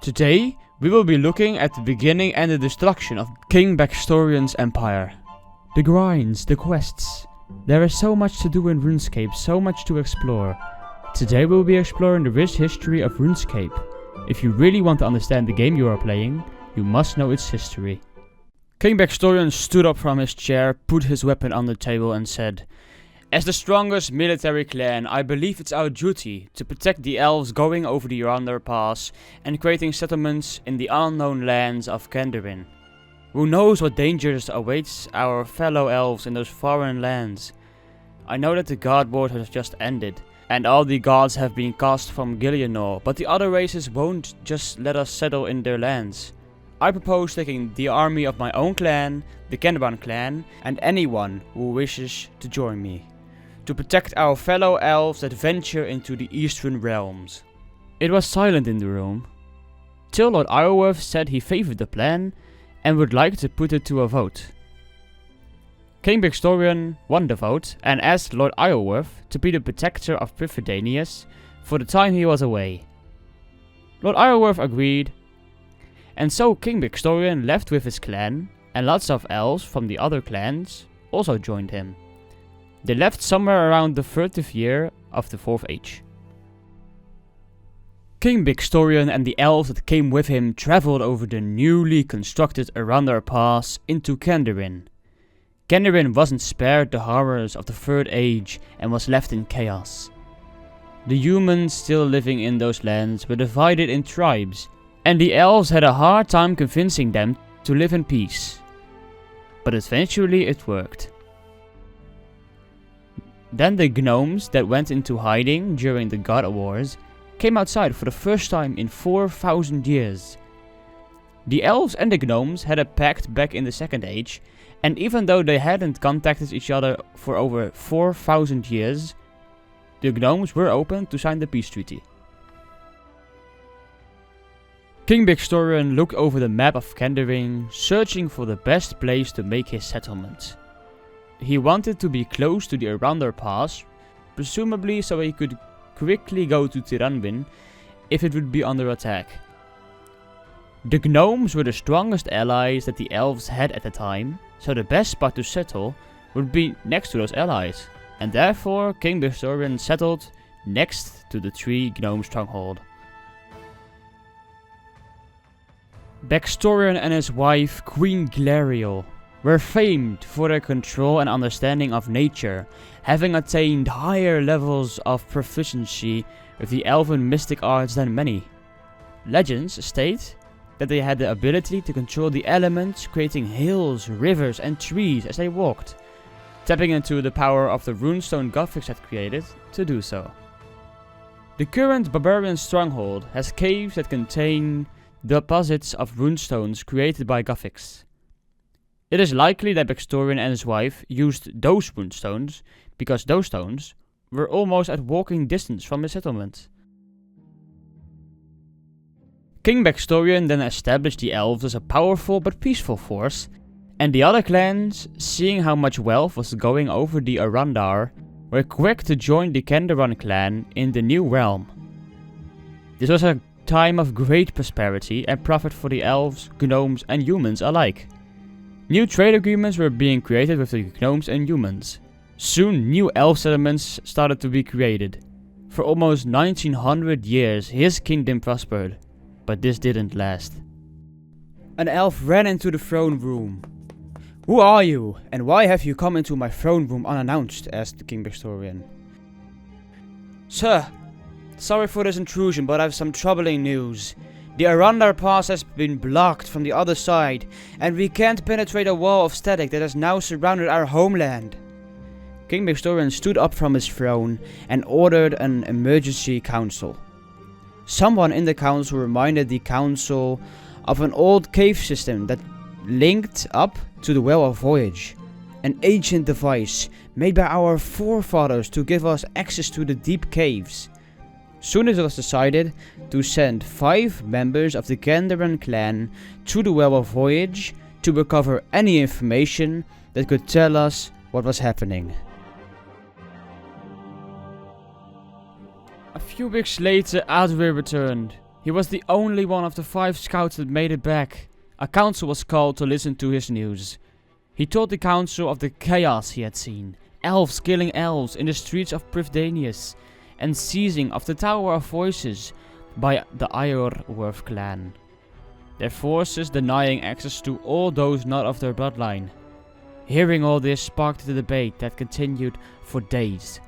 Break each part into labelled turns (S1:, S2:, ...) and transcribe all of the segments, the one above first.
S1: Today, we will be looking at the beginning and the destruction of King Baxtorian's empire. The grinds, the quests. There is so much to do in Runescape, so much to explore. Today we will be exploring the rich history of Runescape. If you really want to understand the game you are playing, you must know its history. King Baxtorian stood up from his chair, put his weapon on the table and said, "As the strongest military clan, I believe it's our duty to protect the elves going over the Yonder Pass and creating settlements in the unknown lands of Kandarin. Who knows what dangers awaits our fellow elves in those foreign lands? I know that the God War has just ended, and all the gods have been cast from Gillianor, but the other races won't just let us settle in their lands. I propose taking the army of my own clan, the Kandarin clan, and anyone who wishes to join me, to protect our fellow elves that venture into the eastern realms." It was silent in the room, till Lord Iorwerth said he favored the plan and would like to put it to a vote. King Baxtorian won the vote and asked Lord Iorwerth to be the protector of Priffdinas for the time he was away. Lord Iorwerth agreed, and so King Baxtorian left with his clan, and lots of elves from the other clans also joined him. They left somewhere around the 30th year of the 4th Age. King Baxtorian and the elves that came with him traveled over the newly constructed Yonder Pass into Kandarin. Kandarin wasn't spared the horrors of the 3rd Age and was left in chaos. The humans still living in those lands were divided in tribes, and the elves had a hard time convincing them to live in peace. But eventually it worked. Then the gnomes that went into hiding during the God Wars came outside for the first time in 4,000 years. The elves and the gnomes had a pact back in the 2nd Age, and even though they hadn't contacted each other for over 4,000 years, the gnomes were open to sign the peace treaty. King Baxtorian looked over the map of Kandarin, searching for the best place to make his settlement. He wanted to be close to the Yonder Pass, presumably so he could quickly go to Tiranwin if it would be under attack. The gnomes were the strongest allies that the elves had at the time, so the best spot to settle would be next to those allies, and therefore King Baxtorian settled next to the 3 gnome stronghold. Baxtorian and his wife Queen Glariel were famed for their control and understanding of nature, having attained higher levels of proficiency with the elven mystic arts than many. Legends state that they had the ability to control the elements, creating hills, rivers and trees as they walked, tapping into the power of the runestone Gothics had created to do so. The current barbarian stronghold has caves that contain deposits of runestones created by Gothics. It is likely that Baxtorian and his wife used those runestones because those stones were almost at walking distance from the settlement. King Baxtorian then established the elves as a powerful but peaceful force, and the other clans, seeing how much wealth was going over the Arundar, were quick to join the Kandarin clan in the new realm. This was a time of great prosperity and profit for the elves, gnomes and humans alike. New trade agreements were being created with the gnomes and humans. Soon new elf settlements started to be created. For almost 1900 years his kingdom prospered, but this didn't last. An elf ran into the throne room. "Who are you, and why have you come into my throne room unannounced?" asked King Baxtorian. "Sir, sorry for this intrusion, but I have some troubling news. The Yonder Pass has been blocked from the other side, and we can't penetrate a wall of static that has now surrounded our homeland." King Baxtorian stood up from his throne and ordered an emergency council. Someone in the council reminded the council of an old cave system that linked up to the Well of Voyage, an ancient device made by our forefathers to give us access to the deep caves. Soon it was decided to send 5 members of the Kandarin clan to the Well of Voyage to recover any information that could tell us what was happening. A few weeks later, Adwe returned. He was the only one of the 5 scouts that made it back. A council was called to listen to his news. He told the council of the chaos he had seen. Elves killing elves in the streets of Priffdinas, and seizing of the Tower of Voices by the Iorwerth clan. Their forces denying access to all those not of their bloodline. Hearing all this sparked a debate that continued for days.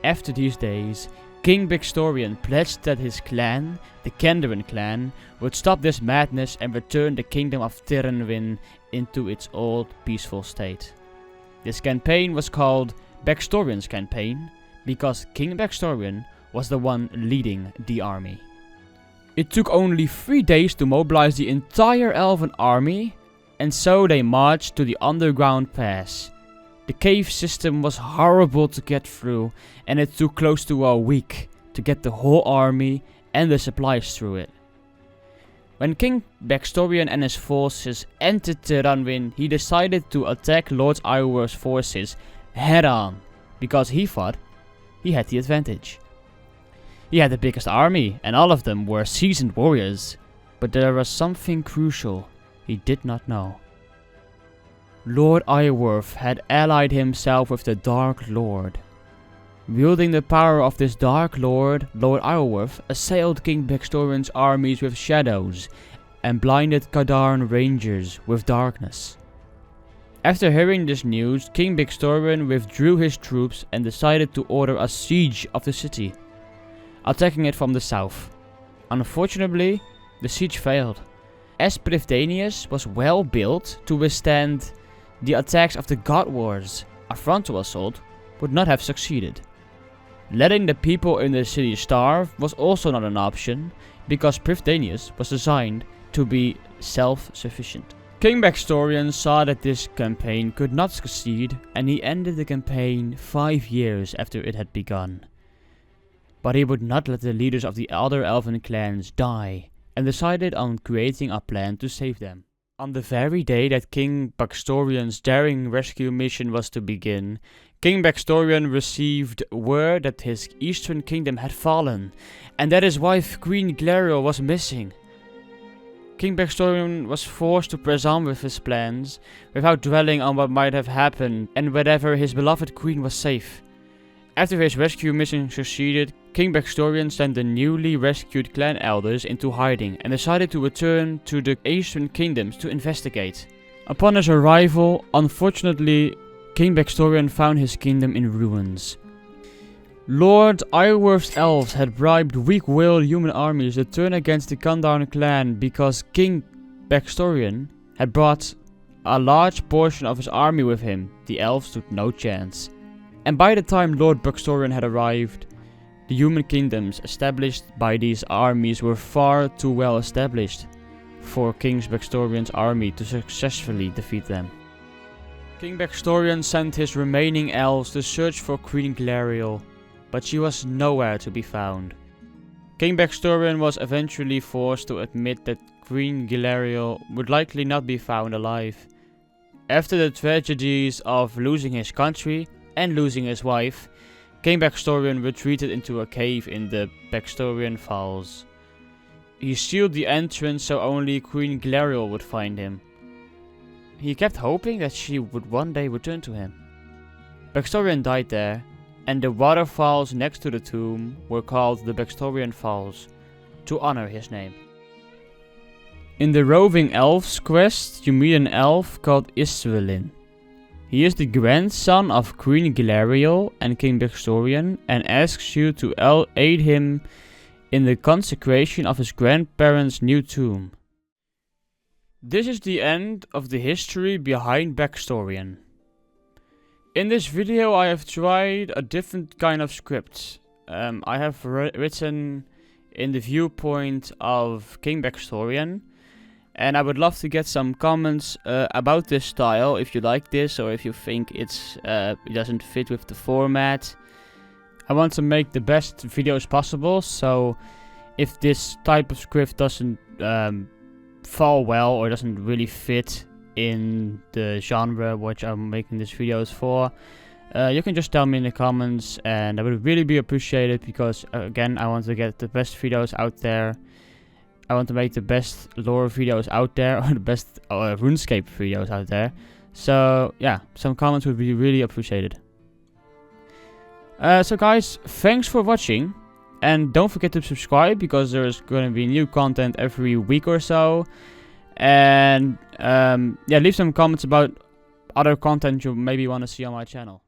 S1: After these days, King Baxtorian pledged that his clan, the Kandarin clan, would stop this madness and return the kingdom of Tirrenwin into its old peaceful state. This campaign was called Baxtorian's campaign because King Baxtorian was the one leading the army. It took only 3 days to mobilize the entire elven army, and so they marched to the underground pass. The cave system was horrible to get through, and it took close to a week to get the whole army and the supplies through it. When King Baxtorian and his forces entered Tirrenwin, he decided to attack Lord Iorwerth's forces head on, because he thought he had the advantage. He had the biggest army, and all of them were seasoned warriors, but there was something crucial he did not know. Lord Iorwerth had allied himself with the Dark Lord. Wielding the power of this Dark Lord, Lord Iorwerth assailed King Baxtorian's armies with shadows and blinded Kandarin rangers with darkness. After hearing this news, King Baxtorian withdrew his troops and decided to order a siege of the city, attacking it from the south. Unfortunately, the siege failed, as Priffdinas was well built to withstand the attacks of the God Wars. A frontal assault would not have succeeded. Letting the people in the city starve was also not an option, because Priffdinas was designed to be self-sufficient. King Baxtorian saw that this campaign could not succeed, and he ended the campaign 5 years after it had begun. But he would not let the leaders of the other elven clans die, and decided on creating a plan to save them. On the very day that King Baxtorian's daring rescue mission was to begin, King Baxtorian received word that his eastern kingdom had fallen, and that his wife Queen Glariel was missing. King Baxtorian was forced to press on with his plans, without dwelling on what might have happened, and whether his beloved queen was safe. After his rescue mission succeeded, King Baxtorian sent the newly rescued clan elders into hiding and decided to return to the eastern kingdoms to investigate. Upon his arrival, unfortunately, King Baxtorian found his kingdom in ruins. Lord Iorwerth's elves had bribed weak-willed human armies to turn against the Kandarin clan because King Baxtorian had brought a large portion of his army with him. The elves stood no chance. And by the time Lord Baxtorian had arrived, the human kingdoms established by these armies were far too well established for King Baxtorian's army to successfully defeat them. King Baxtorian sent his remaining elves to search for Queen Glariel, but she was nowhere to be found. King Baxtorian was eventually forced to admit that Queen Glariel would likely not be found alive. After the tragedies of losing his country and losing his wife, King Baxtorian retreated into a cave in the Baxtorian Falls. He sealed the entrance so only Queen Glariel would find him. He kept hoping that she would one day return to him. Baxtorian died there, and the waterfalls next to the tomb were called the Baxtorian Falls, to honor his name. In the Roving Elves Quest, you meet an elf called Iswelin. He is the grandson of Queen Glariel and King Baxtorian, and asks you to aid him in the consecration of his grandparents' new tomb. This is the end of the history behind Baxtorian. In this video I have tried a different kind of script. I have written in the viewpoint of King Baxtorian, and I would love to get some comments about this style, if you like this or if you think it doesn't fit with the format. I want to make the best videos possible, so if this type of script doesn't fall well or doesn't really fit in the genre which I'm making these videos for, you can just tell me in the comments, and I would really be appreciated, because again, I want to get the best videos out there. I want to make the best lore videos out there, or the best RuneScape videos out there. So yeah, some comments would be really appreciated. So guys, thanks for watching. And don't forget to subscribe, because there's going to be new content every week or so. And yeah, leave some comments about other content you maybe want to see on my channel.